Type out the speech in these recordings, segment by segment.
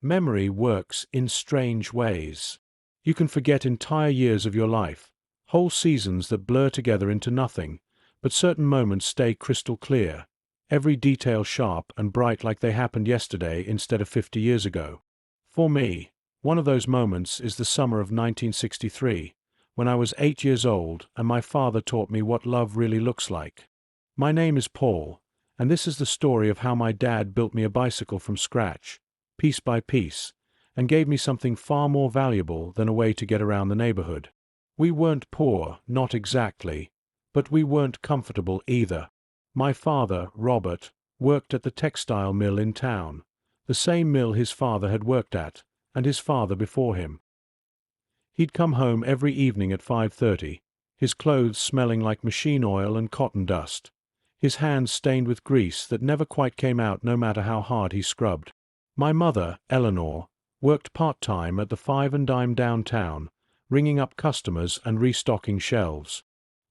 Memory works in strange ways. You can forget entire years of your life, whole seasons that blur together into nothing, but certain moments stay crystal clear, every detail sharp and bright like they happened yesterday instead of 50 years ago. For me, one of those moments is the summer of 1963, when I was 8 years old and my father taught me what love really looks like. My name is Paul, and this is the story of how my dad built me a bicycle from scratch, piece by piece, and gave me something far more valuable than a way to get around the neighborhood. We weren't poor, not exactly, but we weren't comfortable either. My father, Robert, worked at the textile mill in town, the same mill his father had worked at, and his father before him. He'd come home every evening at 5:30, his clothes smelling like machine oil and cotton dust, his hands stained with grease that never quite came out no matter how hard he scrubbed. My mother, Eleanor, worked part-time at the Five and Dime downtown, ringing up customers and restocking shelves.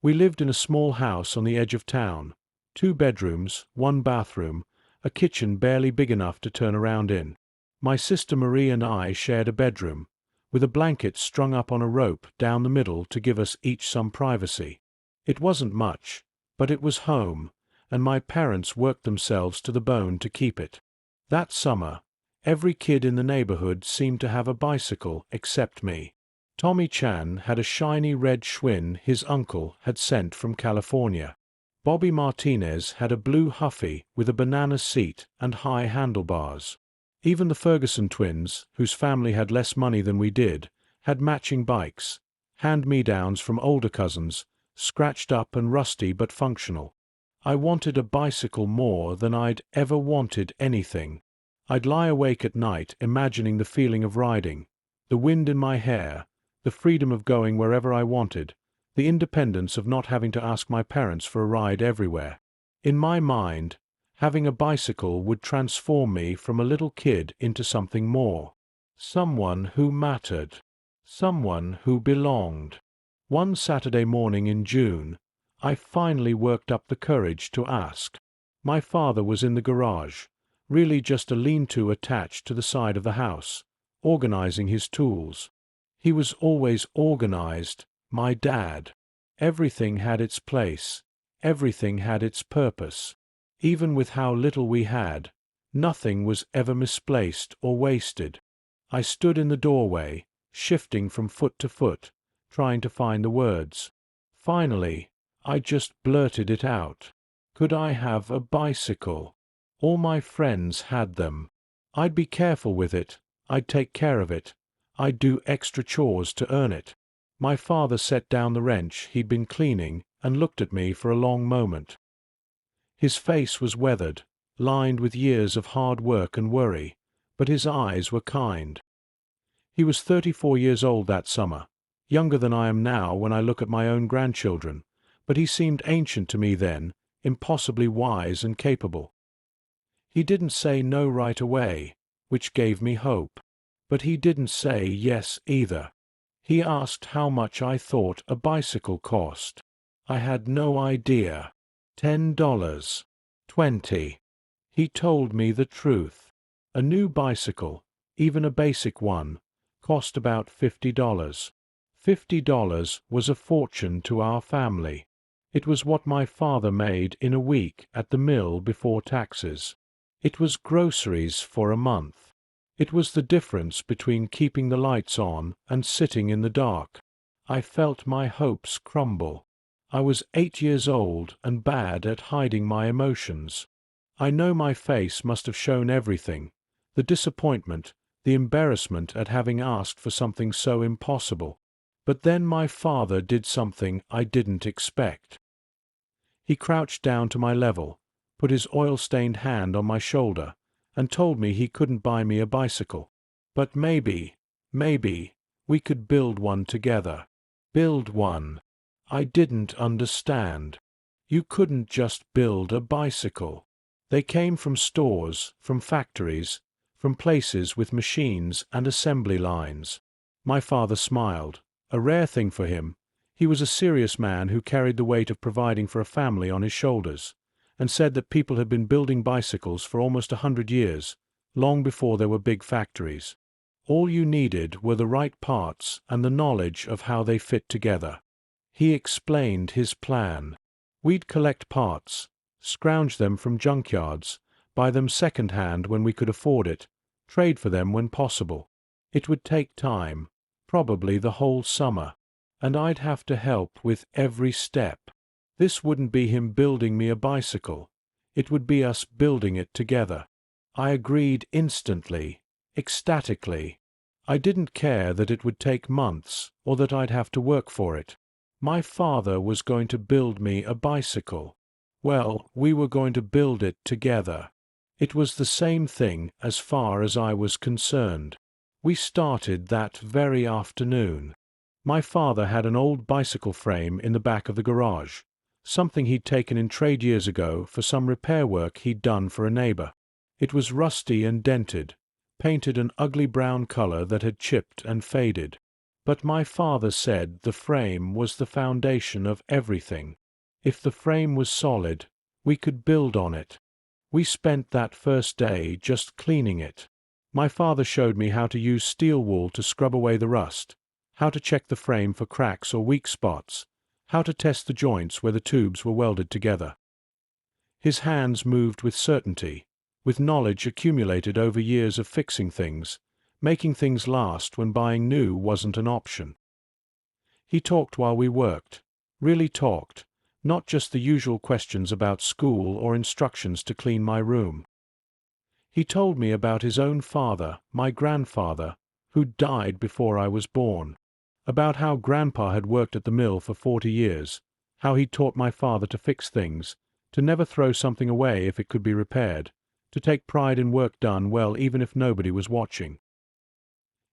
We lived in a small house on the edge of town, 2 bedrooms, 1 bathroom, a kitchen barely big enough to turn around in. My sister Marie and I shared a bedroom, with a blanket strung up on a rope down the middle to give us each some privacy. It wasn't much, but it was home, and my parents worked themselves to the bone to keep it. That summer, every kid in the neighborhood seemed to have a bicycle except me. Tommy Chan had a shiny red Schwinn his uncle had sent from California. Bobby Martinez had a blue Huffy with a banana seat and high handlebars. Even the Ferguson twins, whose family had less money than we did, had matching bikes, hand-me-downs from older cousins, scratched up and rusty but functional. I wanted a bicycle more than I'd ever wanted anything. I'd lie awake at night imagining the feeling of riding, the wind in my hair, the freedom of going wherever I wanted, the independence of not having to ask my parents for a ride everywhere. In my mind, having a bicycle would transform me from a little kid into something more. Someone who mattered. Someone who belonged. One Saturday morning in June, I finally worked up the courage to ask. My father was in the garage, really just a lean-to attached to the side of the house, organizing his tools. He was always organized, my dad. Everything had its place. Everything had its purpose. Even with how little we had, nothing was ever misplaced or wasted. I stood in the doorway, shifting from foot to foot, trying to find the words. Finally, I just blurted it out. Could I have a bicycle? All my friends had them. I'd be careful with it. I'd take care of it. I'd do extra chores to earn it. My father set down the wrench he'd been cleaning and looked at me for a long moment. His face was weathered, lined with years of hard work and worry, but his eyes were kind. He was 34 years old that summer, younger than I am now when I look at my own grandchildren, but he seemed ancient to me then, impossibly wise and capable. He didn't say no right away, which gave me hope, but he didn't say yes either. He asked how much I thought a bicycle cost. I had no idea. $10. 20. He told me the truth. A new bicycle, even a basic one, cost about $50. $50 was a fortune to our family. It was what my father made in a week at the mill before taxes. It was groceries for a month. It was the difference between keeping the lights on and sitting in the dark. I felt my hopes crumble. I was 8 years old and bad at hiding my emotions. I know my face must have shown everything, the disappointment, the embarrassment at having asked for something so impossible. But then my father did something I didn't expect. He crouched down to my level, put his oil-stained hand on my shoulder, and told me he couldn't buy me a bicycle. But maybe, we could build one together. Build one. I didn't understand. You couldn't just build a bicycle. They came from stores, from factories, from places with machines and assembly lines. My father smiled, a rare thing for him. He was a serious man who carried the weight of providing for a family on his shoulders, and said that people had been building bicycles for almost 100 years, long before there were big factories. All you needed were the right parts and the knowledge of how they fit together. He explained his plan. We'd collect parts, scrounge them from junkyards, buy them second-hand when we could afford it, trade for them when possible. It would take time, probably the whole summer, and I'd have to help with every step. This wouldn't be him building me a bicycle. It would be us building it together. I agreed instantly, ecstatically. I didn't care that it would take months or that I'd have to work for it. My father was going to build me a bicycle. Well, we were going to build it together. It was the same thing as far as I was concerned. We started that very afternoon. My father had an old bicycle frame in the back of the garage, something he'd taken in trade years ago for some repair work he'd done for a neighbor. It was rusty and dented, painted an ugly brown color that had chipped and faded. But my father said the frame was the foundation of everything. If the frame was solid, we could build on it. We spent that first day just cleaning it. My father showed me how to use steel wool to scrub away the rust, how to check the frame for cracks or weak spots, how to test the joints where the tubes were welded together. His hands moved with certainty, with knowledge accumulated over years of fixing things, making things last when buying new wasn't an option. He talked while we worked, really talked, not just the usual questions about school or instructions to clean my room. He told me about his own father, my grandfather, who died before I was born, about how Grandpa had worked at the mill for 40 years, how he taught my father to fix things, to never throw something away if it could be repaired, to take pride in work done well even if nobody was watching.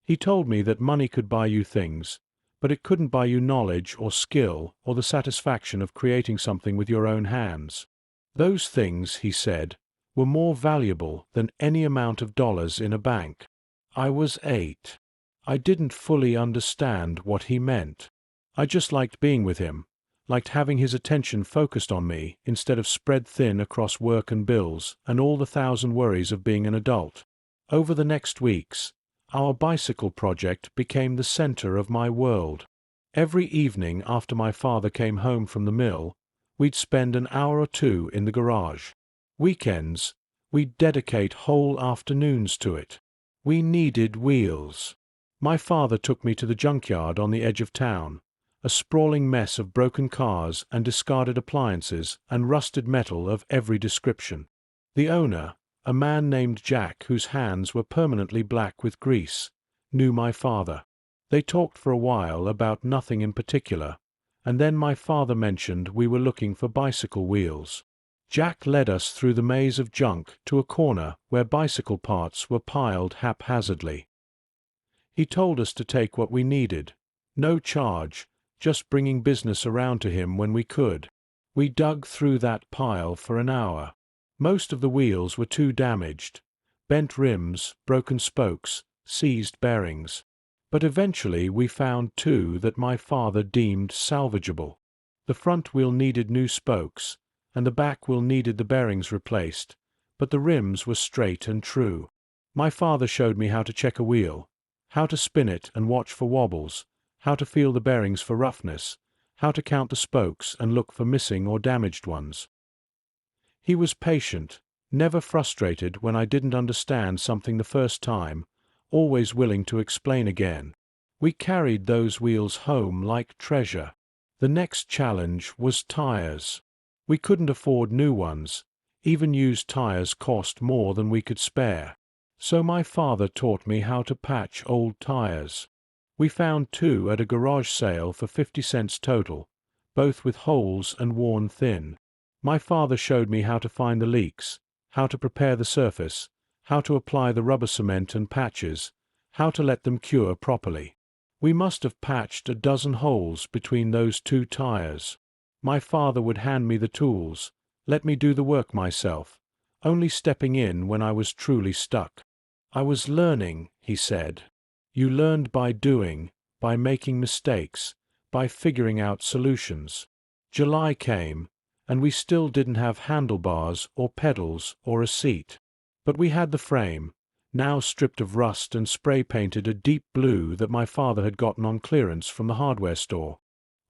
He told me that money could buy you things, but it couldn't buy you knowledge or skill or the satisfaction of creating something with your own hands. Those things, he said, were more valuable than any amount of dollars in a bank. I was 8. I didn't fully understand what he meant. I just liked being with him, liked having his attention focused on me instead of spread thin across work and bills and all the thousand worries of being an adult. Over the next weeks, our bicycle project became the center of my world. Every evening after my father came home from the mill, we'd spend an hour or two in the garage. Weekends, we'd dedicate whole afternoons to it. We needed wheels. My father took me to the junkyard on the edge of town, a sprawling mess of broken cars and discarded appliances and rusted metal of every description. The owner, a man named Jack whose hands were permanently black with grease, knew my father. They talked for a while about nothing in particular, and then my father mentioned we were looking for bicycle wheels. Jack led us through the maze of junk to a corner where bicycle parts were piled haphazardly. He told us to take what we needed, no charge, just bringing business around to him when we could. We dug through that pile for an hour. Most of the wheels were too damaged, bent rims, broken spokes, seized bearings. But eventually we found 2 that my father deemed salvageable. The front wheel needed new spokes, and the back wheel needed the bearings replaced, but the rims were straight and true. My father showed me how to check a wheel, how to spin it and watch for wobbles, how to feel the bearings for roughness, how to count the spokes and look for missing or damaged ones. He was patient, never frustrated when I didn't understand something the first time, always willing to explain again. We carried those wheels home like treasure. The next challenge was tires. We couldn't afford new ones. Even used tires cost more than we could spare. So my father taught me how to patch old tires. We found 2 at a garage sale for 50 cents total, both with holes and worn thin. My father showed me how to find the leaks, how to prepare the surface, how to apply the rubber cement and patches, how to let them cure properly. We must have patched a dozen holes between those 2 tires. My father would hand me the tools, let me do the work myself, only stepping in when I was truly stuck. I was learning, he said. You learned by doing, by making mistakes, by figuring out solutions. July came, and we still didn't have handlebars or pedals or a seat. But we had the frame, now stripped of rust and spray-painted a deep blue that my father had gotten on clearance from the hardware store.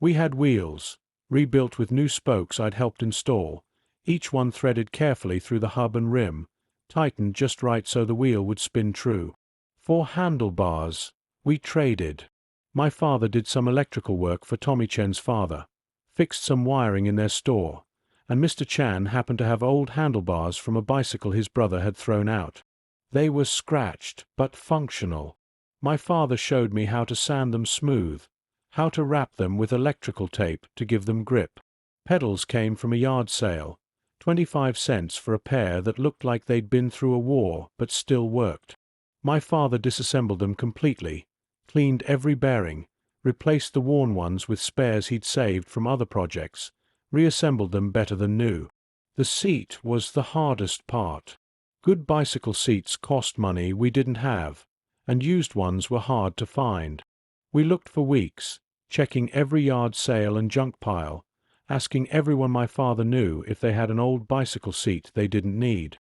We had wheels, rebuilt with new spokes I'd helped install, each one threaded carefully through the hub and rim, tightened just right so the wheel would spin true. For handlebars, we traded. My father did some electrical work for Tommy Chen's father, fixed some wiring in their store, and Mr. Chan happened to have old handlebars from a bicycle his brother had thrown out. They were scratched, but functional. My father showed me how to sand them smooth, how to wrap them with electrical tape to give them grip. Pedals came from a yard sale, 25 cents for a pair that looked like they'd been through a war but still worked. My father disassembled them completely, cleaned every bearing, replaced the worn ones with spares he'd saved from other projects, reassembled them better than new. The seat was the hardest part. Good bicycle seats cost money we didn't have, and used ones were hard to find. We looked for weeks, checking every yard sale and junk pile, asking everyone my father knew if they had an old bicycle seat they didn't need.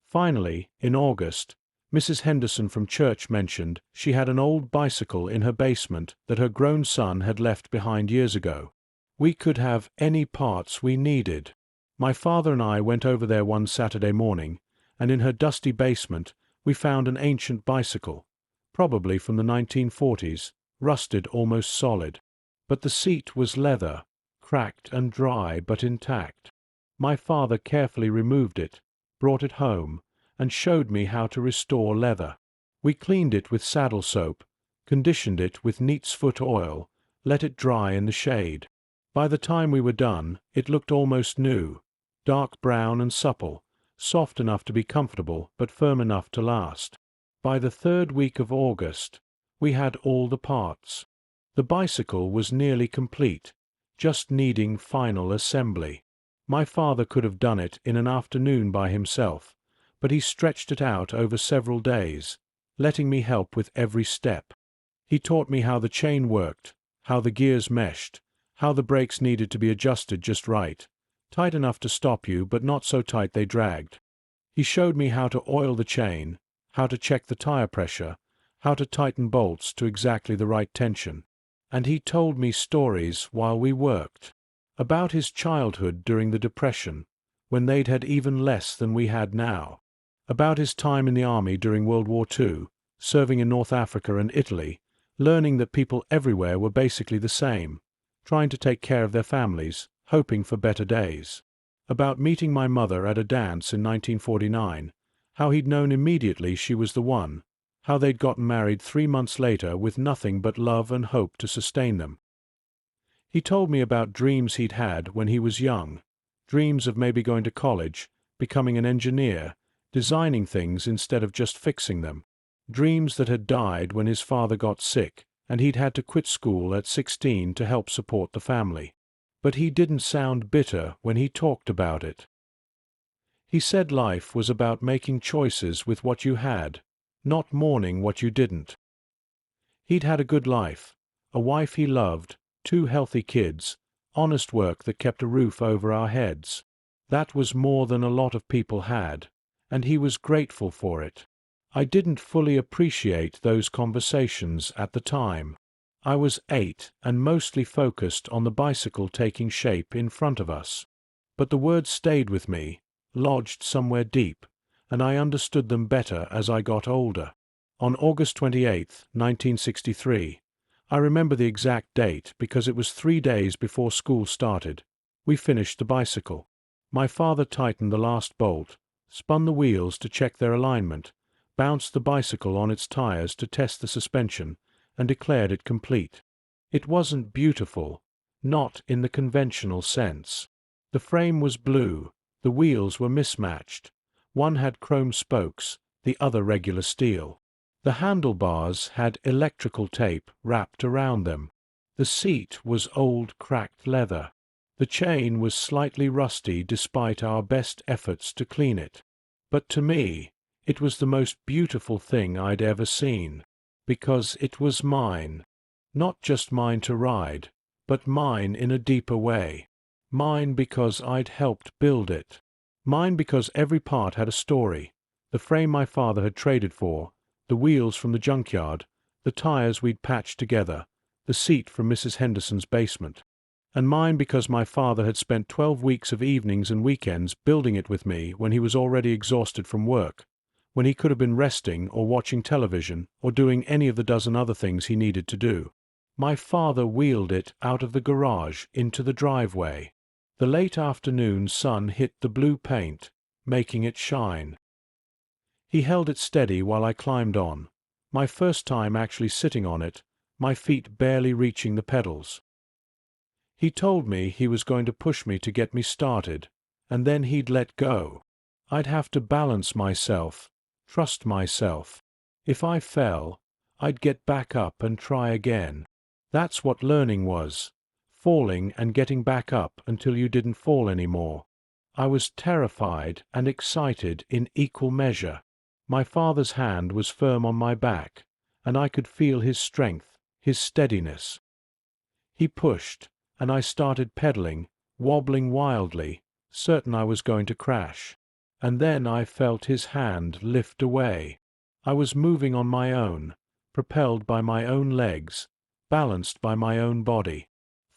Finally, in August, Mrs. Henderson from church mentioned she had an old bicycle in her basement that her grown son had left behind years ago. We could have any parts we needed. My father and I went over there one Saturday morning, and in her dusty basement we found an ancient bicycle, probably from the 1940s, rusted almost solid. But the seat was leather, cracked and dry but intact. My father carefully removed it, brought it home, and showed me how to restore leather. We cleaned it with saddle soap, conditioned it with neat's foot oil, let it dry in the shade. By the time we were done, it looked almost new, dark brown and supple, soft enough to be comfortable but firm enough to last. By the third week of August, we had all the parts. The bicycle was nearly complete, just needing final assembly. My father could have done it in an afternoon by himself, but he stretched it out over several days, letting me help with every step. He taught me how the chain worked, how the gears meshed, how the brakes needed to be adjusted just right, tight enough to stop you but not so tight they dragged. He showed me how to oil the chain, how to check the tire pressure, how to tighten bolts to exactly the right tension. And he told me stories while we worked. About his childhood during the Depression, when they'd had even less than we had now. About his time in the army during World War II, serving in North Africa and Italy, learning that people everywhere were basically the same, trying to take care of their families, hoping for better days. About meeting my mother at a dance in 1949, how he'd known immediately she was the one, how they'd gotten married 3 months later with nothing but love and hope to sustain them. He told me about dreams he'd had when he was young, dreams of maybe going to college, becoming an engineer, designing things instead of just fixing them, dreams that had died when his father got sick and he'd had to quit school at 16 to help support the family. But he didn't sound bitter when he talked about it. He said life was about making choices with what you had, not mourning what you didn't. He'd had a good life, a wife he loved, 2 healthy kids, honest work that kept a roof over our heads. That was more than a lot of people had, and he was grateful for it. I didn't fully appreciate those conversations at the time. I was 8 and mostly focused on the bicycle taking shape in front of us. But the words stayed with me, lodged somewhere deep, and I understood them better as I got older. On August 28, 1963, I remember the exact date because it was 3 days before school started, we finished the bicycle. My father tightened the last bolt, spun the wheels to check their alignment, bounced the bicycle on its tires to test the suspension, and declared it complete. It wasn't beautiful, not in the conventional sense. The frame was blue, the wheels were mismatched. One had chrome spokes, the other regular steel. The handlebars had electrical tape wrapped around them. The seat was old cracked leather. The chain was slightly rusty despite our best efforts to clean it. But to me, it was the most beautiful thing I'd ever seen, because it was mine. Not just mine to ride, but mine in a deeper way. Mine because I'd helped build it. Mine because every part had a story, the frame my father had traded for, the wheels from the junkyard, the tires we'd patched together, the seat from Mrs. Henderson's basement. And mine because my father had spent 12 weeks of evenings and weekends building it with me when he was already exhausted from work, when he could have been resting or watching television or doing any of the dozen other things he needed to do. My father wheeled it out of the garage into the driveway. The late afternoon sun hit the blue paint, making it shine. He held it steady while I climbed on, my first time actually sitting on it, my feet barely reaching the pedals. He told me he was going to push me to get me started, and then he'd let go. I'd have to balance myself, trust myself. If I fell, I'd get back up and try again. That's what learning was, falling and getting back up until you didn't fall anymore. I was terrified and excited in equal measure. My father's hand was firm on my back, and I could feel his strength, his steadiness. He pushed, and I started pedaling, wobbling wildly, certain I was going to crash. And then I felt his hand lift away. I was moving on my own, propelled by my own legs, balanced by my own body.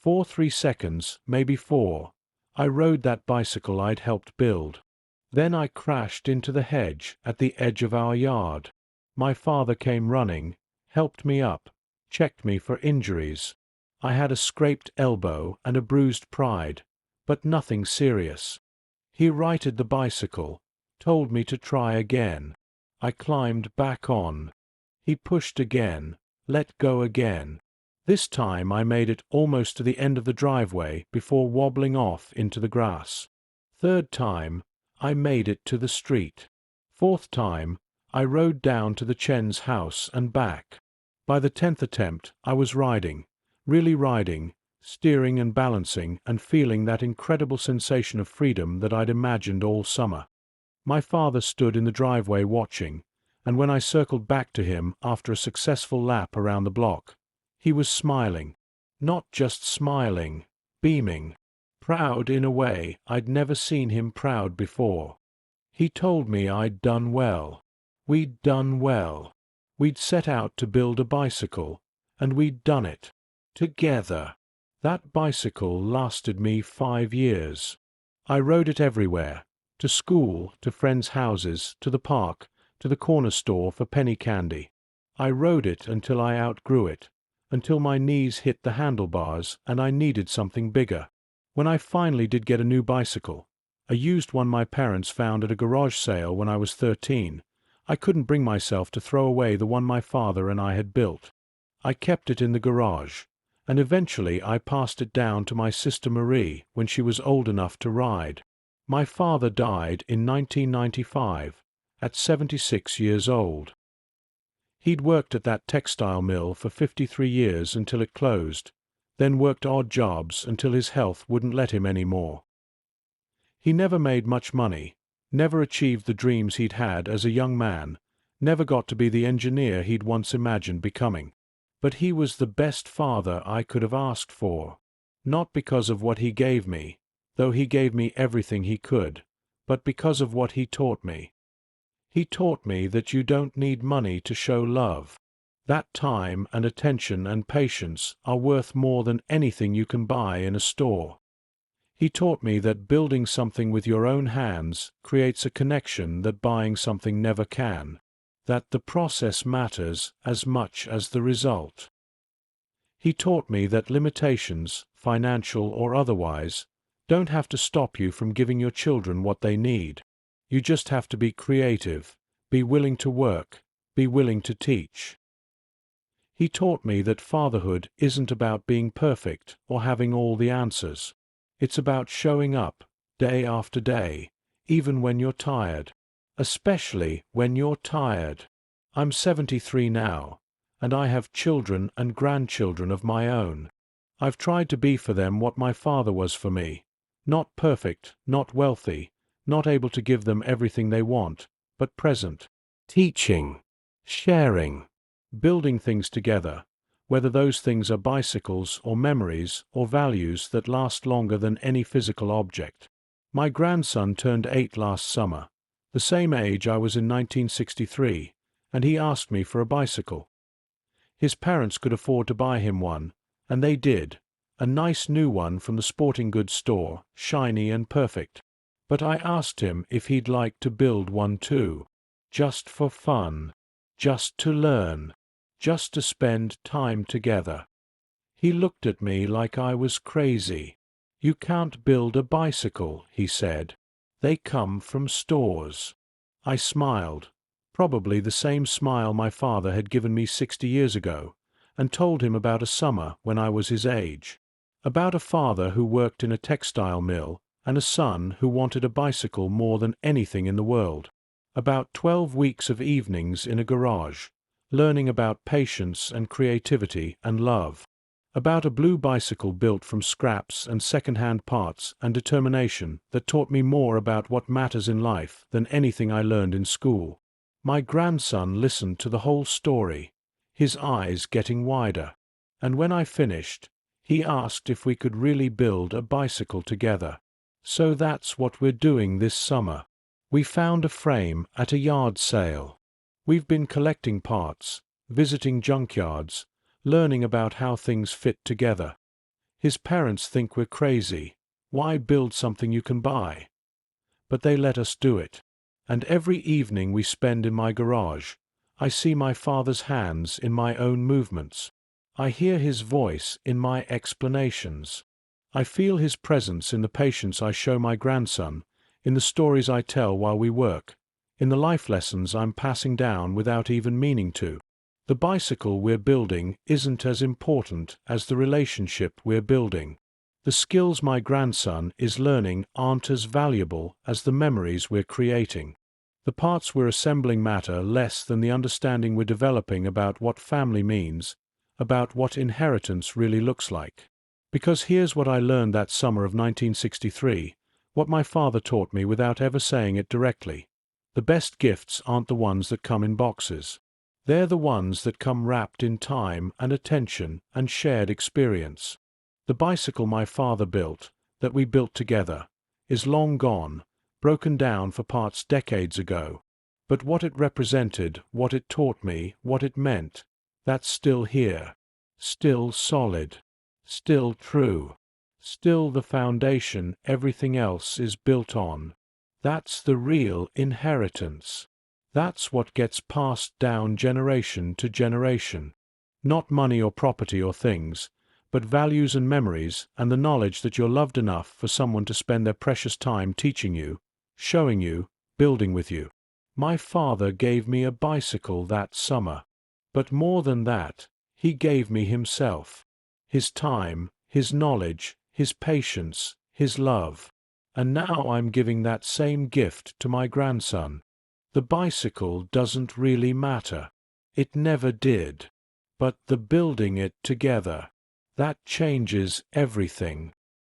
For 3 seconds, maybe 4, I rode that bicycle I'd helped build. Then I crashed into the hedge at the edge of our yard. My father came running, helped me up, checked me for injuries. I had a scraped elbow and a bruised pride, but nothing serious. He righted the bicycle, told me to try again. I climbed back on. He pushed again, let go again. This time I made it almost to the end of the driveway before wobbling off into the grass. Third time, I made it to the street. Fourth time, I rode down to the Chen's house and back. By the 10th attempt, I was riding, really riding, steering and balancing and feeling that incredible sensation of freedom that I'd imagined all summer. My father stood in the driveway watching, and when I circled back to him after a successful lap around the block, he was smiling. Not just smiling, beaming. Proud in a way I'd never seen him proud before. He told me I'd done well. We'd done well. We'd set out to build a bicycle, and we'd done it. Together. That bicycle lasted me 5 years. I rode it everywhere. To school, to friends' houses, to the park, to the corner store for penny candy. I rode it until I outgrew it, until my knees hit the handlebars and I needed something bigger. When I finally did get a new bicycle, a used one my parents found at a garage sale when I was 13, I couldn't bring myself to throw away the one my father and I had built. I kept it in the garage, and eventually I passed it down to my sister Marie when she was old enough to ride. My father died in 1995, at 76 years old. He'd worked at that textile mill for 53 years until it closed, then worked odd jobs until his health wouldn't let him any more. He never made much money, never achieved the dreams he'd had as a young man, never got to be the engineer he'd once imagined becoming. But he was the best father I could have asked for, not because of what he gave me, though he gave me everything he could, but because of what he taught me. He taught me that you don't need money to show love. That time and attention and patience are worth more than anything you can buy in a store. He taught me that building something with your own hands creates a connection that buying something never can, that the process matters as much as the result. He taught me that limitations, financial or otherwise, don't have to stop you from giving your children what they need. You just have to be creative, be willing to work, be willing to teach. He taught me that fatherhood isn't about being perfect or having all the answers. It's about showing up, day after day, even when you're tired. Especially when you're tired. I'm 73 now, and I have children and grandchildren of my own. I've tried to be for them what my father was for me. Not perfect, not wealthy, not able to give them everything they want, but present. Teaching, sharing, building things together, whether those things are bicycles or memories or values that last longer than any physical object. My grandson turned 8 last summer, the same age I was in 1963, and he asked me for a bicycle. His parents could afford to buy him one, and they did, a nice new one from the sporting goods store, shiny and perfect. But I asked him if he'd like to build one too, just for fun, just to learn, just to spend time together. He looked at me like I was crazy. "You can't build a bicycle," he said. "They come from stores." I smiled, probably the same smile my father had given me 60 years ago, and told him about a summer when I was his age. About a father who worked in a textile mill and a son who wanted a bicycle more than anything in the world. About 12 weeks of evenings in a garage, learning about patience and creativity and love. About a blue bicycle built from scraps and second-hand parts and determination that taught me more about what matters in life than anything I learned in school. My grandson listened to the whole story, his eyes getting wider, and when I finished, he asked if we could really build a bicycle together. So that's what we're doing this summer. We found a frame at a yard sale. We've been collecting parts, visiting junkyards, learning about how things fit together. His parents think we're crazy. Why build something you can buy? But they let us do it. And every evening we spend in my garage, I see my father's hands in my own movements. I hear his voice in my explanations. I feel his presence in the patience I show my grandson, in the stories I tell while we work, in the life lessons I'm passing down without even meaning to. The bicycle we're building isn't as important as the relationship we're building. The skills my grandson is learning aren't as valuable as the memories we're creating. The parts we're assembling matter less than the understanding we're developing about what family means, about what inheritance really looks like. Because here's what I learned that summer of 1963, what my father taught me without ever saying it directly. The best gifts aren't the ones that come in boxes. They're the ones that come wrapped in time and attention and shared experience. The bicycle my father built, that we built together, is long gone, broken down for parts decades ago. But what it represented, what it taught me, what it meant, that's still here, still solid, still true, still the foundation everything else is built on. That's the real inheritance. That's what gets passed down generation to generation. Not money or property or things, but values and memories and the knowledge that you're loved enough for someone to spend their precious time teaching you, showing you, building with you. My father gave me a bicycle that summer. But more than that, he gave me himself. His time, his knowledge, his patience, his love. And now I'm giving that same gift to my grandson. The bicycle doesn't really matter. It never did. But the building it together, that changes everything.